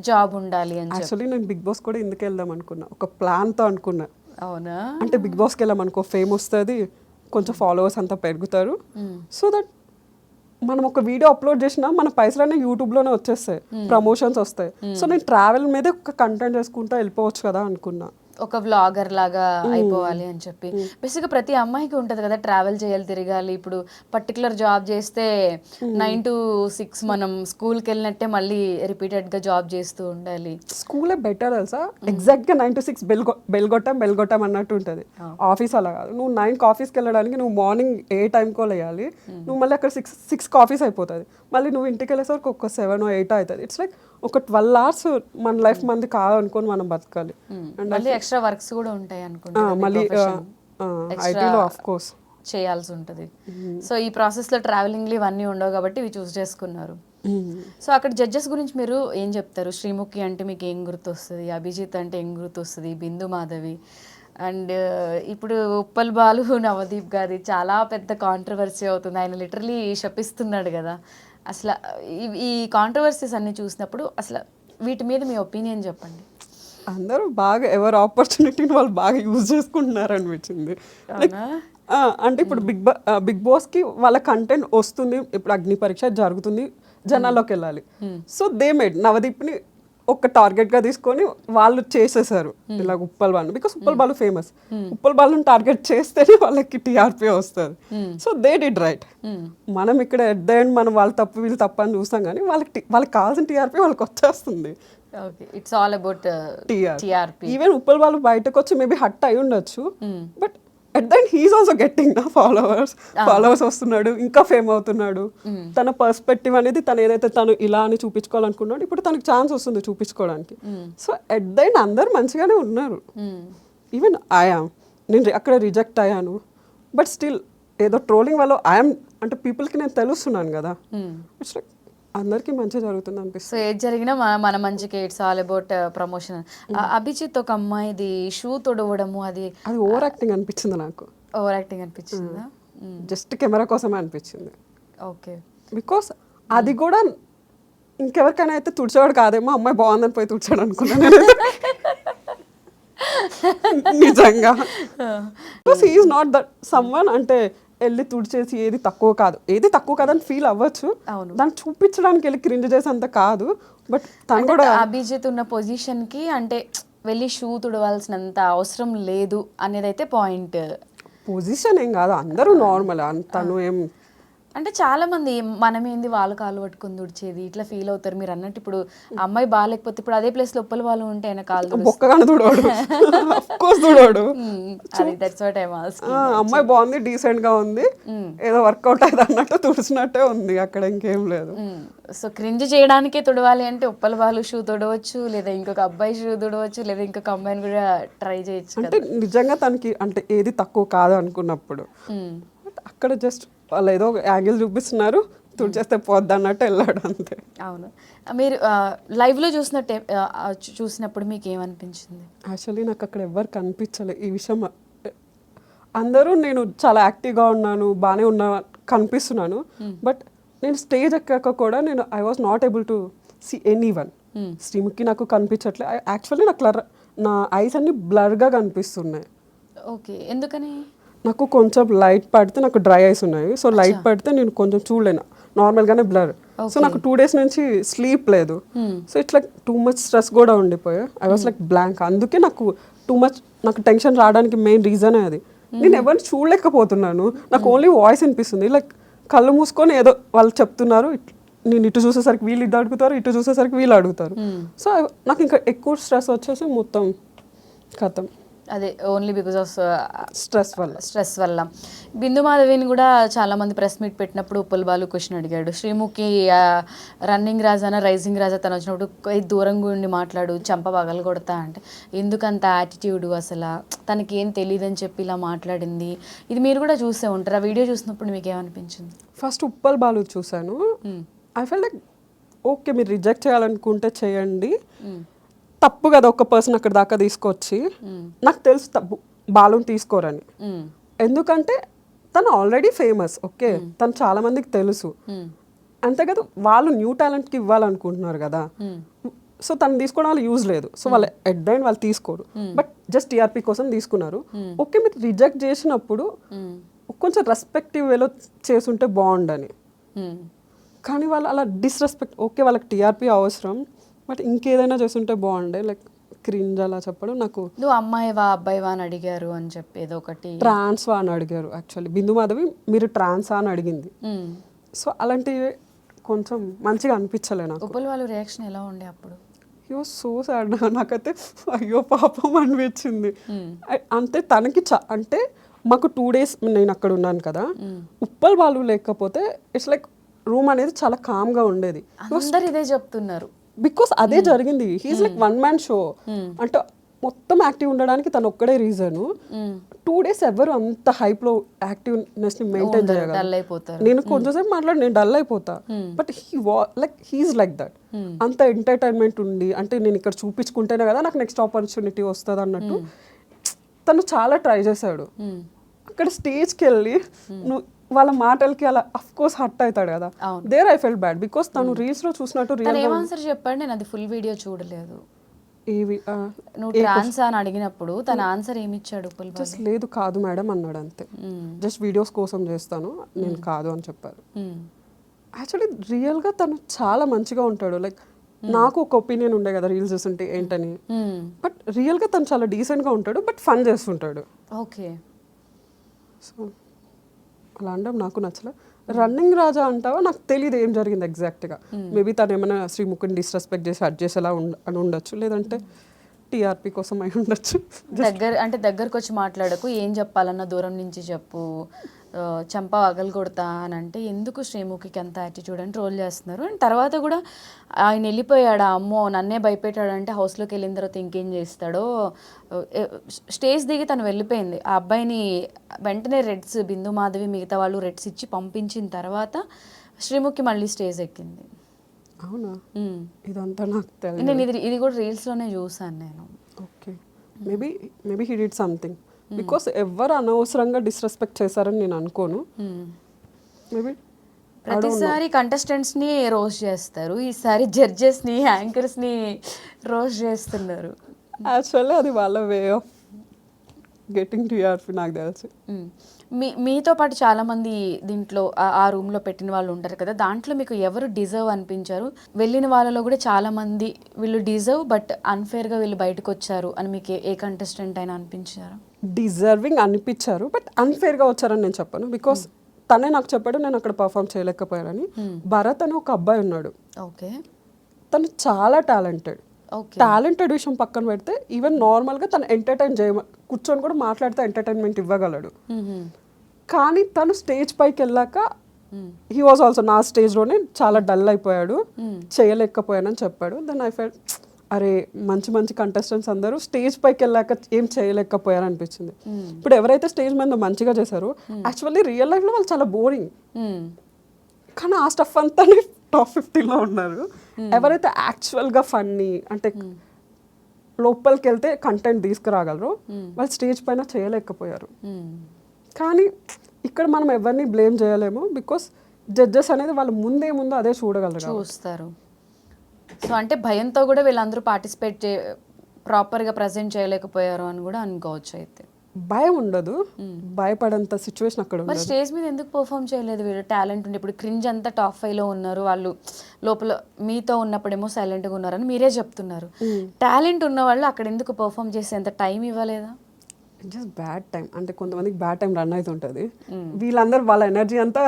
జాబ్ ఉండాలి అని. యాక్చువల్లీ నేను బిగ్ బాస్ కూడా ఎందుకు వెళ్దాం అనుకున్నా, ఒక ప్లాన్తో అనుకున్నా. అవునా? అంటే బిగ్ బాస్కి వెళ్ళాం అనుకో ఫేమ్ వస్తుంది, కొంచెం ఫాలోవర్స్ అంతా పెరుగుతారు. సో దట్ మనం ఒక వీడియో అప్లోడ్ చేసినా మన పైసలన్నీ యూట్యూబ్లోనే వచ్చేస్తాయి, ప్రమోషన్స్ వస్తాయి. సో నేను ట్రావెల్ మీదే ఒక కంటెంట్ చేసుకుంటా వెళ్ళిపోవచ్చు కదా అనుకున్నా. ఒక వ్లాగర్ లాగా అయిపోవాలి అని చెప్పి. బేసిక్గా ప్రతి అమ్మాయికి ఉంటుంది కదా ట్రావెల్ చేయాలి, తిరగాలి. ఇప్పుడు పర్టికులర్ జాబ్ చేస్తే 9 to 6 మనం స్కూల్కి వెళ్ళినట్టే మళ్ళీ రిపీటెడ్గా జాబ్ చేస్తూ ఉండాలి. స్కూలే బెటర్ తెలుసా. ఎగ్జాక్ట్గా 9 to 6 బెల్గొట్టం అన్నట్టు ఉంటుంది. ఆఫీస్ అలా కాదు. నువ్వు 9కి ఆఫీస్కి వెళ్ళడానికి నువ్వు మార్నింగ్ ఏ టైంకో లేయాలి. నువ్వు మళ్ళీ అక్కడ 6కి ఆఫీస్ అయిపోతుంది. మళ్ళీ నువ్వు ఇంటికి వెళ్ళేసరికి ఒక 7 or 8 అవుతుంది. ఇట్స్ లైక్ ఒక 12 hours మన లైఫ్ మంది కాదనుకొని మనం బతకాలి. మళ్ళీ ఎక్స్ట్రా వర్క్స్ కూడా ఉంటాయి అనుకుంటా మళ్ళీ ఐటీలో ఆఫ్ కోర్స్ చేయాల్సి ఉంటుంది. సో ఈ ప్రాసెస్లో ట్రావెలింగ్లు ఇవన్నీ ఉండవు కాబట్టి ఇవి చూస్ చేసుకున్నారు. సో అక్కడ జడ్జెస్ గురించి మీరు ఏం చెప్తారు? శ్రీముఖి అంటే మీకు ఏం గుర్తొస్తుంది? అభిజిత్ అంటే ఏం గుర్తొస్తుంది? బిందు మాధవి అండ్ ఇప్పుడు ఉప్పల్ బాలు నవదీప్ గారి చాలా పెద్ద కాంట్రవర్సీ అవుతుంది. ఆయన లిటరలీ శపిస్తున్నాడు కదా. అసలు ఈ కాంట్రవర్సీస్ అన్ని చూసినప్పుడు అసలు వీటి మీద మీ ఒపీనియన్ చెప్పండి. అందరూ బాగా ఎవరి ఆపర్చునిటీని వాళ్ళు బాగా యూజ్ చేసుకుంటున్నారు అనిపించింది. అంటే ఇప్పుడు బిగ్ బాస్కి వాళ్ళ కంటెంట్ వస్తుంది, ఇప్పుడు అగ్ని పరీక్ష జరుగుతుంది, జనాల్లోకి వెళ్ళాలి. సో దే మేడ్ నవదీప్ని ఒక టార్గెట్గా తీసుకొని వాళ్ళు చేసేసారు ఇలా ఉప్పల్ బాలు. Because Uppal Balu famous. ఉప్పల్ బాలుని టార్గెట్ చేస్తేనే వాళ్ళకి టీఆర్పీ వస్తుంది. So they did right. మనం ఇక్కడ ఎట్ ద ఎండ్ మనం వాళ్ళు తప్పు వీళ్ళు తప్పు అని చూస్తాం కానీ వాళ్ళకి కావాల్సిన టీఆర్పీ వాళ్ళకి వచ్చేస్తుంది. It's all about TRP. Even Uppal Balu బయటకు వచ్చి మేబీ హట్ అయి ఉండొచ్చు, but at the end he's also getting నా ఫాలోవర్స్ వస్తున్నాడు, ఇంకా ఫేమ్ అవుతున్నాడు. తన పర్స్పెక్టివ్ అనేది తను ఏదైతే తను ఇలా అని చూపించుకోవాలనుకున్నాడు ఇప్పుడు తనకు ఛాన్స్ వస్తుంది చూపించుకోవడానికి. సో అట్ ద ఎండ్ అందరు మంచిగానే ఉన్నారు. ఈవెన్ నేను అక్కడ రిజెక్ట్ అయ్యాను, బట్ స్టిల్ ఏదో ట్రోలింగ్ వల్ల అంటే పీపుల్కి నేను తెలుస్తున్నాను కదా. ఇట్స్ లైక్ అందరికీ మంచి జరుగుతుంది అనిపిస్తుంది. సో ఏది జరిగినా మన మంచికి it's all about promotion. Abhijeet ఒక అమ్మాయిది షూ తొడవడము అది ఓవర్ యాక్టింగ్ అనిపించింది నాకు. ఓవర్ యాక్టింగ్ అనిపించిందా? జస్ట్ కెమెరా కోసమే అనిపించింది. ఓకే. బికాస్ అది కూడా ఇంకెవరికైనా అయితే తుడిచేవాడు కాదేమో, అమ్మాయి బాగుందని పోయి తుడిచాడు అనుకున్నాను నిజంగా. Because he is not that someone. అంటే వెళ్ళి తుడిచేసి ఏది తక్కువ కాదని ఫీల్ అవ్వచ్చు. అవును. దాన్ని చూపించడానికి వెళ్ళి క్రింజ్ చేసేంత కాదు. బట్ తను కూడా అభిజిత్ ఉన్న పొజిషన్కి అంటే వెళ్ళి షూ తుడవాల్సినంత అవసరం లేదు అనేది అయితే పాయింట్. పొజిషన్ ఏం కాదు, అందరూ నార్మల్. తను ఏం అంటే చాలా మంది మనమేంది వాళ్ళ కాలు పట్టుకుని తుడిచేది ఇట్లా ఫీల్ అవుతారు. మీరు అన్నట్టు ఇప్పుడు అమ్మాయి బాగాలేకపోతే ఇప్పుడు అదే ప్లేస్ లో ఉప్పల వాళ్ళు ఉంటే ఆయన కాలు బొక్కగానే తుడవాడు, కోర్స్ తుడవాడు. అది దట్స్ వాట్ ఐ వాస్. అమ్మాయి బాగుంది, డీసెంట్ గా ఉంది, ఏదో వర్కౌట్ అయ్యేది అన్నట్టు తుడిచినట్టే ఉంది, అక్కడ ఇంకేం లేదు. సో క్రింజ్ చేయడానికే తుడవాలి అంటే ఉప్పల వాళ్ళు షూ తుడవచ్చు, లేదా ఇంకొక అబ్బాయి షూ తుడవచ్చు, లేదా ఇంకొక అమ్మాయిని కూడా ట్రై చేయొచ్చు. అంటే నిజంగా తనకి అంటే ఏది తక్కువ కాదు అనుకున్నప్పుడు అక్కడ జస్ట్ వాళ్ళు ఏదో యాంగిల్ చూపిస్తున్నారు, తుడిచేస్తే పోద్ది అన్నట్టు వెళ్ళాడు అంతే. అవును. మీరు లైవ్లో చూసినప్పుడు మీకు ఏమనిపించింది? యాక్చువల్లీ నాకు అక్కడ ఎవరు కనిపించలేదు ఈ విషయం. అందరూ నేను చాలా యాక్టివ్గా ఉన్నాను, బాగానే ఉన్నా కనిపిస్తున్నాను. బట్ నేను స్టేజ్ ఎక్కాక కూడా I was not able to see anyone. Sreemukhi నాకు కనిపించట్లే. యాక్చువల్లీ నా ఐస్ అన్ని బ్లర్గా కనిపిస్తున్నాయి. ఓకే, ఎందుకని? నాకు కొంచెం లైట్ పడితే నాకు డ్రై ఐస్ ఉన్నాయి. సో లైట్ పడితే నేను కొంచెం చూడలేను, నార్మల్గానే బ్లర్. సో నాకు 2 days నుంచి స్లీప్ లేదు. సో ఇట్లా టూ మచ్ స్ట్రెస్ కూడా ఉండిపోయా. I was like blank. అందుకే నాకు నాకు టెన్షన్ రావడానికి మెయిన్ రీజనే అది. నేను ఎవరిని చూడలేకపోతున్నాను, నాకు ఓన్లీ వాయిస్ వినిపిస్తుంది. లైక్ కళ్ళు మూసుకొని ఏదో వాళ్ళు చెప్తున్నారు, నేను ఇటు చూసేసరికి వీళ్ళు ఇటు అడుగుతారు, ఇటు చూసేసరికి వీళ్ళు అడుగుతారు. సో నాకు ఇంకా ఎక్కువ స్ట్రెస్ వచ్చేసి మొత్తం కథం. అదే ఓన్లీ బికాస్ ఆఫ్ స్ట్రెస్ వల్ల. బిందు మాధవిని కూడా చాలా మంది ప్రెస్ మీట్ పెట్టినప్పుడు ఉప్పల్ బాలు క్వశ్చన్ అడిగాడు. శ్రీముఖి రన్నింగ్ రాజానా రైజింగ్ రాజా తను వచ్చినప్పుడు దూరంగా ఉండి మాట్లాడు, చంప పగలు కొడతా అంటే ఎందుకంత యాటిట్యూడ్, అసలు తనకి ఏం తెలియదని చెప్పి ఇలా మాట్లాడింది. ఇది మీరు కూడా చూసే ఉంటారు. ఆ వీడియో చూసినప్పుడు మీకు ఏమనిపించింది? ఫస్ట్ ఉప్పల్ బాలు చూసాను. ఐ ఫెల్ లైక్ ఓకే, మీరు రిజెక్ట్ చేయాలనుకుంటే చేయండి, తప్పు కదా ఒక పర్సన్ అక్కడ దాకా తీసుకొచ్చి. నాకు తెలుసు బాలుని తీసుకోరని, ఎందుకంటే తను ఆల్రెడీ ఫేమస్. ఓకే, తను చాలా మందికి తెలుసు. అంతే కదా, వాళ్ళు న్యూ టాలెంట్కి ఇవ్వాలనుకుంటున్నారు కదా. సో తను తీసుకోవడం వల్ల యూజ్ లేదు. సో వాళ్ళు ఎట్ ద ఎండ్ వాళ్ళు తీసుకోరు, బట్ జస్ట్ టీఆర్పీ కోసం తీసుకున్నారు. ఓకే, మీరు రిజెక్ట్ చేసినప్పుడు కొంచెం రెస్పెక్టివ్ వేలో చేసుంటే బాగుండని. కానీ వాళ్ళు అలా డిస్రెస్పెక్ట్. ఓకే, వాళ్ళకి టీఆర్పీ అవసరం, బట్ ఇంకేదైనా చేస్తుంటే బాగుండే. లైక్ క్రింజ్ అలా చెప్పడం. నాకు నువ్వు అమ్మాయివా అబ్బాయివా అని అడిగారు అని చెప్పి ఏదో ఒకటి ట్రాన్స్వా అని అడిగారు. యాక్చువల్లీ బిందు మాధవి మీరు ట్రాన్సా అని అడిగింది. సో అలాంటివి కొంచెం మంచిగా అనిపించలే నాకు. ఉప్పల్ వాళ్ళ రియాక్షన్ ఎలా ఉండే అప్పుడు? అయ్యో సో సాడ్. నాకైతే అయ్యో పాపం అనిపించింది. అంటే తనకి అంటే మాకు 2 days నేను అక్కడ ఉన్నాను కదా, ఉప్పల్ వాళ్ళు లేకపోతే ఇట్స్ లైక్ రూమ్ అనేది చాలా కామ్గా ఉండేది. అందరు ఇదే చెప్తున్నారు. బికాస్ అదే జరిగింది. He's like one man show. అంటే మొత్తం యాక్టివ్ ఉండడానికి తను ఒక్కడే రీజన్. 2 days ఎవరు అంత హైప్ లో యాక్టివ్నెస్ ని మెయింటైన్ చేయగలరు? నేను కొంచెంసేపు మాట్లాడి నేను డల్ అయిపోతా. But he's like that. అంత ఎంటర్టైన్మెంట్ ఉండి, అంటే నేను ఇక్కడ చూపించుకుంటేనే కదా నాకు నెక్స్ట్ ఆపర్చునిటీ వస్తుంది అన్నట్టు తను చాలా ట్రై చేశాడు. అక్కడ స్టేజ్కి వెళ్ళి వాళ్ళ మాటలకి అలా అఫ్ కోర్స్ హర్ట్ అవుతాడు కదా. There I felt bad because తను రీల్స్ లో చూసినట్టు రియల్ గా ఆన్సర్ చెప్పండి. నేను అది ఫుల్ వీడియో చూడలేదు. నువ్వు ట్రాన్స్ అని అడిగినప్పుడు తన ఆన్సర్ ఏమి ఇచ్చాడు? జస్ట్ లేదు కాదు మేడం అన్నాడు అంతే. జస్ట్ వీడియోస్ కోసం చేస్తాను, నేను కాదు అని చెప్పారు. యాక్చువల్లీ రియల్ గా తను చాలా మంచిగా ఉంటాడు. లైక్ నాకు ఒక ఒపీనియన్ ఉండే కదా రీల్స్ చూస్తుంటే ఏంటని, బట్ రియల్ గా తను చాలా డీసెంట్ గా ఉంటాడు, బట్ ఫన్ చేస్తుంటాడు. ఓకే, సో అలా అనడం నాకు నచ్చలే. రన్నింగ్ రాజా అంటావా, నాకు తెలియదు ఏం జరిగింది ఎగ్జాక్ట్గా. మేబీ తను ఏమైనా శ్రీముఖిని డిస్రెస్పెక్ట్ చేసి హర్ట్ చేసేలా అని ఉండొచ్చు, లేదంటే టీఆర్పీ కోసం అయి ఉండొచ్చు. దగ్గరకు వచ్చి మాట్లాడకు, ఏం చెప్పాలన్నా దూరం నుంచి చెప్పు, చంప పగలు కొడతా అని అంటే ఎందుకు శ్రీముఖికి అంత యాటిట్యూడ్ అని ట్రోల్ చేస్తున్నారు. అండ్ తర్వాత కూడా ఆయన వెళ్ళిపోయాడా, అమ్మో నన్నే భయపెట్టాడంటే హౌస్లోకి వెళ్ళిన తర్వాత ఇంకేం చేస్తాడో. స్టేజ్ దిగి తను వెళ్ళిపోయింది. ఆ అబ్బాయిని వెంటనే రెడ్స్, బిందు మాధవి మిగతా వాళ్ళు రెడ్స్ ఇచ్చి పంపించిన తర్వాత శ్రీముఖి మళ్ళీ స్టేజ్ ఎక్కింది. అవునా? ఇదంతా నాకు తెలియదు. నేను ఇది కూడా రీల్స్లోనే చూసాను నేను. Okay, maybe he did something. Because ఎవరు అనవసరంగా డిస్రెస్పెక్ట్ చేశారని నేను అనుకోను. మేబీ ప్రతిసారి కంటెస్టెంట్స్ని రోస్ట్ చేస్తారు, ఈసారి జడ్జెస్ని యాంకర్స్ని రోస్ట్ చేస్తున్నారు. యాక్చువల్లీ అది వాళ్ళ వే ఆఫ్ గెటింగ్ టీఆర్పీ నాకు తెలుసు. మీతో పాటు చాలామంది దీంట్లో ఆ రూమ్లో పెట్టిన వాళ్ళు ఉంటారు కదా, దాంట్లో మీకు ఎవరు డిజర్వ్ అనిపించారు? వెళ్ళిన వాళ్ళలో కూడా చాలామంది వీళ్ళు డిజర్వ్ బట్ అన్ఫేర్గా వీళ్ళు బయటకు వచ్చారు అని మీకు ఏ కంటెస్టెంట్ అయినా అనిపించారు? డిజర్వింగ్ అనిపించారు, బట్ అన్ఫేర్గా వచ్చారని నేను చెప్పను. బికాస్ తనే నాకు చెప్పాడు నేను అక్కడ పర్ఫామ్ చేయలేకపోయానని. భరత్ అని ఒక అబ్బాయి ఉన్నాడు. ఓకే. తను చాలా టాలెంటెడ్. టాలెంటెడ్ విషయం పక్కన పెడితే ఈవెన్ నార్మల్గా తను ఎంటర్టైన్ కూర్చొని కూడా మాట్లాడితే ఎంటర్టైన్మెంట్ ఇవ్వగలడు. కానీ తను స్టేజ్ పైకి వెళ్ళాక హీ వాజ్ ఆల్సో నా స్టేజ్లోనే చాలా డల్ అయిపోయాడు, చేయలేకపోయానని చెప్పాడు. దెన్ ఐ ఫెల్ట్ అరే మంచి మంచి కంటెస్టెంట్స్ అందరూ స్టేజ్ పైకి వెళ్ళాక ఏం చేయలేకపోయారు అనిపించింది. ఇప్పుడు ఎవరైతే స్టేజ్ మీద మంచిగా చేశారో యాక్చువల్లీ రియల్ లైఫ్లో వాళ్ళు చాలా బోరింగ్, కానీ ఆ స్టఫ్ అంతా టాప్ 50లో ఉన్నారు. ఎవరైతే యాక్చువల్గా ఫన్నీ అంటే లోపలికి వెళ్తే కంటెంట్ తీసుకురాగలరు వాళ్ళు స్టేజ్ పైన చేయలేకపోయారు. కానీ ఇక్కడ మనం ఎవరిని బ్లేమ్ చేయలేము, బికాస్ జడ్జెస్ అనేది వాళ్ళు ముందేముందో అదే చూస్తారు. సో అంటే భయంతో కూడా వీళ్ళందరూ పార్టిసిపేట్ ప్రాపర్గా ప్రజెంట్ చేయలేకపోయారు అని కూడా అనుకోవచ్చు. అయితే భయం ఉండదు, భయపడంత సిచ్యువేషన్ అక్కడ మరి స్టేజ్ మీద ఎందుకు పర్ఫామ్ చేయలేదు వీళ్ళు? టాలెంట్ ఉండి ఇప్పుడు క్రింజ్ అంతా టాప్ 5లో ఉన్నారు, వాళ్ళు లోపల మీతో ఉన్నప్పుడేమో సైలెంట్గా ఉన్నారని మీరే చెప్తున్నారు. టాలెంట్ ఉన్న వాళ్ళు అక్కడ ఎందుకు పర్ఫామ్ చేసేంత టైం ఇవ్వలేదా? జస్ట్ బ్యాడ్ టైం అంటే కొంతమందికి బ్యాడ్ టైం రన్ అవుతుంటుంది. వీళ్ళందరూ వాళ్ళ ఎనర్జీ అంతా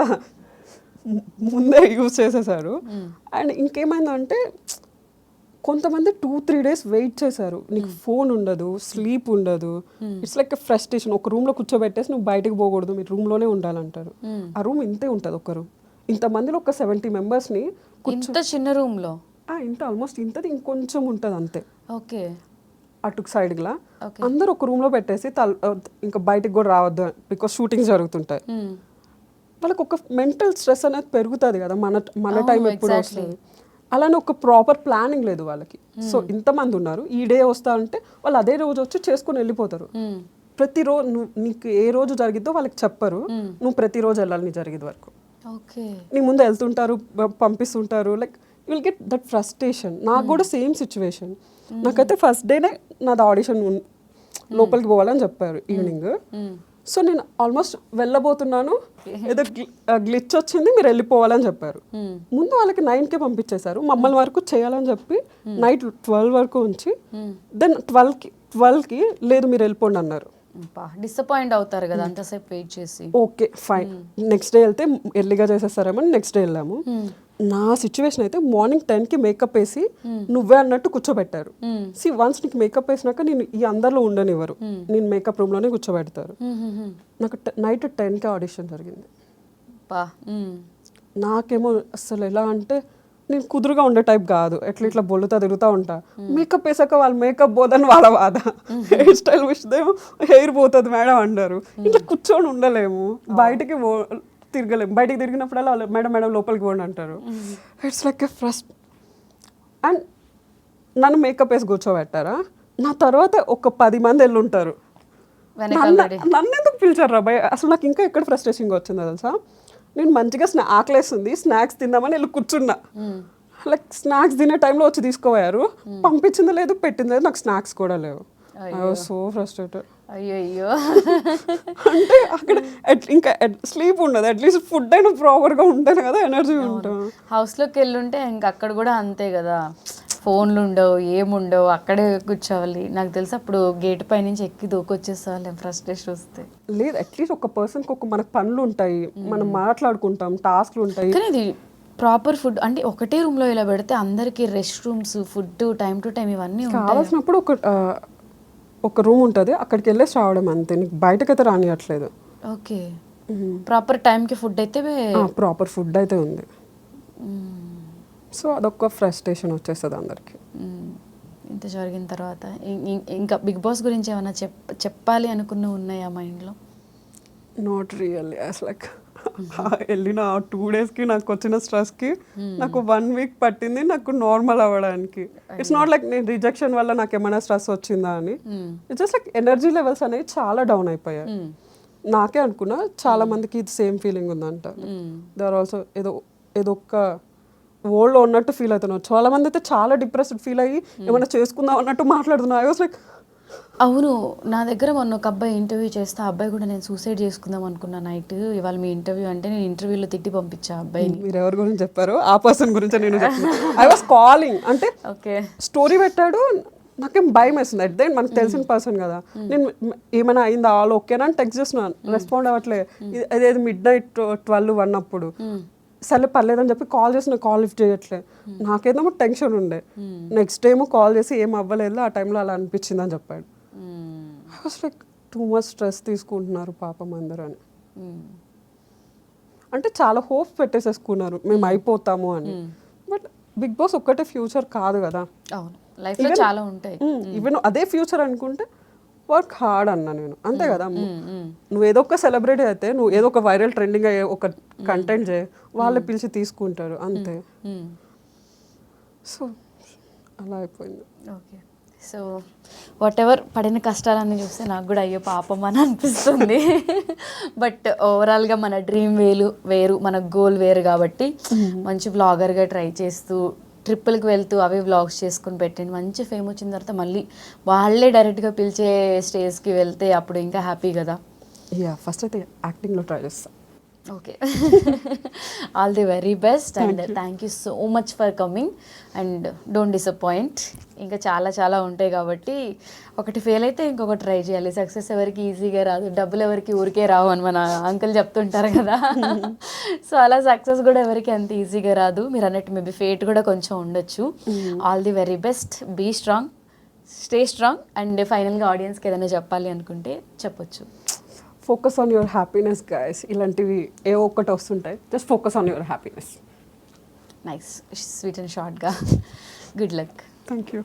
ముందే యూజ్ చేసేసారు. అండ్ ఇంకేమైందంటే కొంతమంది 2-3 days వెయిట్ చేశారు. నీకు ఫోన్ ఉండదు, స్లీప్ ఉండదు. It's like a frustration. ఒక రూమ్లో కూర్చోబెట్టేసి నువ్వు బయటకు పోకూడదు, మీరు రూమ్లోనే ఉండాలంటారు. ఆ రూమ్ ఇంతే ఉంటుంది, ఒక రూమ్ ఇంతమందిలో ఒక 70 మెంబర్స్ని ఇంత చిన్న రూమ్లో ఇంత ఆల్మోస్ట్ ఇంతది ఇంకొంచెం ఉంటుంది అంతే. ఓకే. అటుకు సైడ్లా అందరూ ఒక రూమ్లో పెట్టేసి ఇంకా బయటకు కూడా రావద్దు బికాస్ షూటింగ్స్ జరుగుతుంటాయి. వాళ్ళకి ఒక మెంటల్ స్ట్రెస్ అనేది పెరుగుతుంది కదా, మన టైం ఎప్పుడు వస్తుంది. అలానే ఒక ప్రాపర్ ప్లానింగ్ లేదు వాళ్ళకి. సో ఇంతమంది ఉన్నారు, ఈ డే వస్తా అంటే వాళ్ళు అదే రోజు వచ్చి చేసుకుని వెళ్ళిపోతారు. ప్రతిరోజు నీకు ఏ రోజు జరిగిద్దో వాళ్ళకి చెప్పరు, నువ్వు ప్రతిరోజు వెళ్ళాలి నీ జరిగేది వరకు. నీ ముందు వెళ్తుంటారు, పంపిస్తుంటారు. Like you will get that frustration. నాకు కూడా సేమ్ సిచ్యువేషన్. నాకైతే ఫస్ట్ డేనే నాది ఆడిషన్ లోపలికి పోవాలని చెప్పారు ఈవినింగ్. సో నేను ఆల్మోస్ట్ వెళ్ళబోతున్నాను, ఏదో గ్లిచ్ వచ్చింది, మీరు వెళ్ళిపోవాలని చెప్పారు. ముందు వాళ్ళకి 9కే పంపించేశారు, మమ్మల్ని వరకు చేయాలని చెప్పి నైట్ 12 వరకు ఉంచి దెన్ 12కి లేదు మీరు వెళ్ళిపోండి అన్నారు. డిసప్పాయింట్ అవుతారు కదా అంతసేపు వెయిట్ చేసి. ఓకే ఫైన్, నెక్స్ట్ డే వెళ్తే ఎర్లీగా చేసేస్తారేమో నెక్స్ట్ డే వెళ్ళాము. నా సిచ్యువేషన్ అయితే మార్నింగ్ 10కి మేకప్ వేసి నువ్వే అన్నట్టు కూర్చోబెట్టారు. వన్స్ నీకు మేకప్ వేసినాక నేను ఈ అందరిలో ఉండనివ్వరు, నేను మేకప్ రూమ్లోనే కూర్చోబెడతారు. నాకు నైట్ 10కి ఆడిషన్ జరిగింది. నాకేమో అసలు ఎలా అంటే నేను కుదురుగా ఉండే టైప్ కాదు, ఇట్లా బొల్లుతా తిరుగుతూ ఉంటా. మేకప్ వేసాక వాళ్ళు మేకప్ పోదని వాళ్ళ బాధ, హెయిర్ స్టైల్ విషయం హెయిర్ పోతుంది మేడం అంటారు. ఇట్లా కూర్చొని ఉండలేము, బయటికి తిరగలేము. బయటికి తిరిగినప్పుడల్లా మేడం లోపలికి పోండి అంటారు. It's like a frust. And నన్ను మేకప్ వేసి కూర్చోబెట్టారా, నా తర్వాత ఒక 10 మంది వెళ్ళి ఉంటారు. నన్ను ఎందుకు పిలిచారు రా భయ్? అసలు నాకు ఇంకా ఎక్కడ ఫ్రస్ట్రేషన్గా వచ్చిందో తెలుసా, నేను మంచిగా ఆకలేస్తుంది స్నాక్స్ తిందామని వెళ్ళి కూర్చున్నా. లైక్ స్నాక్స్ తినే టైంలో వచ్చి తీసుకోపోయారు, పంపించింది లేదు పెట్టింది లేదు, నాకు స్నాక్స్ కూడా లేవు. I was so frustrated. అయ్యో. అంటే అక్కడ ఇంకా స్లీప్ ఉండదు, అట్లీస్ట్ ఫుడ్ అయినా ప్రాపర్గా ఉంటేనే కదా ఎనర్జీ ఉంటాం. హౌస్లోకి వెళ్ళుంటే ఇంకా అక్కడ కూడా అంతే కదా, ఫోన్లు ఉండవు ఏముండవు, అక్కడే కూర్చోవాలి. నాకు తెలిసి అప్పుడు గేట్ పై నుంచి ఎక్కి దూకొచ్చేసేవాళ్ళం ఫ్రస్ట్రేషన్ వస్తే. లేదు అట్లీస్ట్ ఒక పర్సన్కి ఒక మనకు పనులు ఉంటాయి, మనం మాట్లాడుకుంటాం, టాస్క్లు ఉంటాయి. కానీ ఇది ప్రాపర్ ఫుడ్ అంటే ఒకటే రూమ్లో ఇలా పెడితే అందరికి rest rooms, food time to time ఇవన్నీ కావాల్సినప్పుడు ఒక రూమ్ ఉంటుంది, అక్కడికి వెళ్ళేసి రావడం అంతే, నీకు బయటకైతే రానియట్లేదు. ఓకే. ప్రాపర్ టైంకి ఫుడ్ అయితే ప్రాపర్ ఫుడ్ అయితే ఉంది. సో అదొక ఫ్రస్ట్రేషన్ వచ్చేస్తుంది అందరికి. ఇంత జరిగిన తర్వాత ఇంకా బిగ్ బాస్ గురించి ఏమైనా చెప్పాలి అనుకున్న ఉన్నాయా మైండ్లో? Not really. అసలు వెళ్ళిన 2 daysకి నాకు వచ్చిన స్ట్రెస్కి నాకు 1 week పట్టింది నాకు నార్మల్ అవ్వడానికి. ఇట్స్ నాట్ లైక్ నేను రిజెక్షన్ వల్ల నాకు ఏమైనా స్ట్రెస్ వచ్చిందా అని, it's just like energy levels అనేవి చాలా డౌన్ అయిపోయాయి. నాకే అనుకున్నా చాలా మందికి ఇది సేమ్ ఫీలింగ్ ఉందంట. దే ఆర్ ఆల్సో ఏదో ఒక వరల్డ్లో ఉన్నట్టు ఫీల్ అవుతున్నారు. చాలా మంది అయితే చాలా డిప్రెస్డ్ ఫీల్ అయ్యి ఏమైనా చేసుకుందాం అన్నట్టు మాట్లాడుతున్నారు. ఐ వాస్ లైక్ అవును, నా దగ్గర మొన్న ఒక అబ్బాయి ఇంటర్వ్యూ చేస్తే ఆ అబ్బాయి కూడా నేను సూసైడ్ చేసుకుందాం అనుకున్నా నైట్. ఇవాళ మీ ఇంటర్వ్యూ అంటే నేను ఇంటర్వ్యూలో తిట్టి పంపించా ఆ అబ్బాయిని. మీరు ఎవరి గురించి చెప్పారో ఆ పర్సన్ గురించి నేను చెప్తున్నాను. ఐ వాస్ కాలింగ్ అంటే ఓకే. స్టోరీ పెట్టాడు, నాకేం భయం వేస్తుంది. అట్ దెన్ మనకు తెలిసిన పర్సన్ కదా, నేను ఏమైనా అయిందా ఆల్ ఓకేనా అని టెక్స్ట్ చేస్తున్నాను, రెస్పాండ్ అవ్వట్లే. అదేది midnight 12-1 అప్పుడు సరే పర్లేదని చెప్పి కాల్ చేసిన, కాల్ లిఫ్ట్ చేయట్లే. నాకేదో టెన్షన్ ఉండే. నెక్స్ట్ టైం కాల్ చేసి ఏం అవ్వలేదు, ఆ టైంలో అలా అనిపించింది అని చెప్పాడు. I was like two much stress తీసుకుంటున్నారు పాపం అందరూ అని. అంటే చాలా హోప్ పెట్టేసేసుకున్నారు మేము అయిపోతాము అని. బట్ బిగ్ బాస్ ఒక్కటే ఫ్యూచర్ కాదు కదా. అవును, లైఫ్లో చాలా ఉంటాయి. ఈవెన్ అదే ఫ్యూచర్ అనుకుంటే వర్క్ హార్డ్ అన్నా నేను, అంతే కదా. నువ్వు ఏదో ఒక సెలబ్రిటీ అయితే, నువ్వు ఏదో ఒక వైరల్ ట్రెండింగ్ అయ్యే ఒక కంటెంట్ చేయి, వాళ్ళే పిలిచి తీసుకుంటారు అంతే. సో అలా అయిపోయింది. ఓకే. సో వాట్ ఎవర్ పడిన కష్టాలన్నీ చూస్తే నాకు కూడా అయ్యో పాపం అని అనిపిస్తుంది. బట్ ఓవరాల్గా మన డ్రీమ్ వేరు, మన గోల్ వేరు కాబట్టి మంచి వ్లాగర్గా ట్రై చేస్తూ ట్రిప్పులకి వెళ్తూ అవే వ్లాగ్స్ చేసుకుని పెట్టండి. మంచి ఫేమ్ వచ్చిన తర్వాత మళ్ళీ వాళ్ళే డైరెక్ట్గా పిలిచే స్టేజ్కి వెళ్తే అప్పుడు ఇంకా హ్యాపీ కదా. ఫస్ట్ అయితే యాక్టింగ్లో ట్రై చేస్తా. Okay. All the very best and thank you so much for coming and don't disappoint. ఇంకా చాలా చాలా ఉంటాయి కాబట్టి ఒకటి ఫెయిల్ అయితే ఇంకొకటి ట్రై చేయాలి. సక్సెస్ ఎవరికి ఈజీగా రాదు, డబ్బులు ఎవరికి ఊరికే రావు అని మన అంకుల్ చెప్తుంటారు కదా. సో అలా సక్సెస్ కూడా ఎవరికి అంత ఈజీగా రాదు. మీరు అన్నట్టు మేబీ ఫేట్ కూడా కొంచెం ఉండొచ్చు. All the very best, be strong, stay strong and ఫైనల్గా ఆడియన్స్కి ఏదైనా చెప్పాలి అనుకుంటే చెప్పొచ్చు. Focus on your happiness guys. ఇలాంటివి ఏ ఒక్కటి వస్తుంటాయి, just focus on your happiness. Nice, sweet and షార్ట్గా. Good luck. Thank you.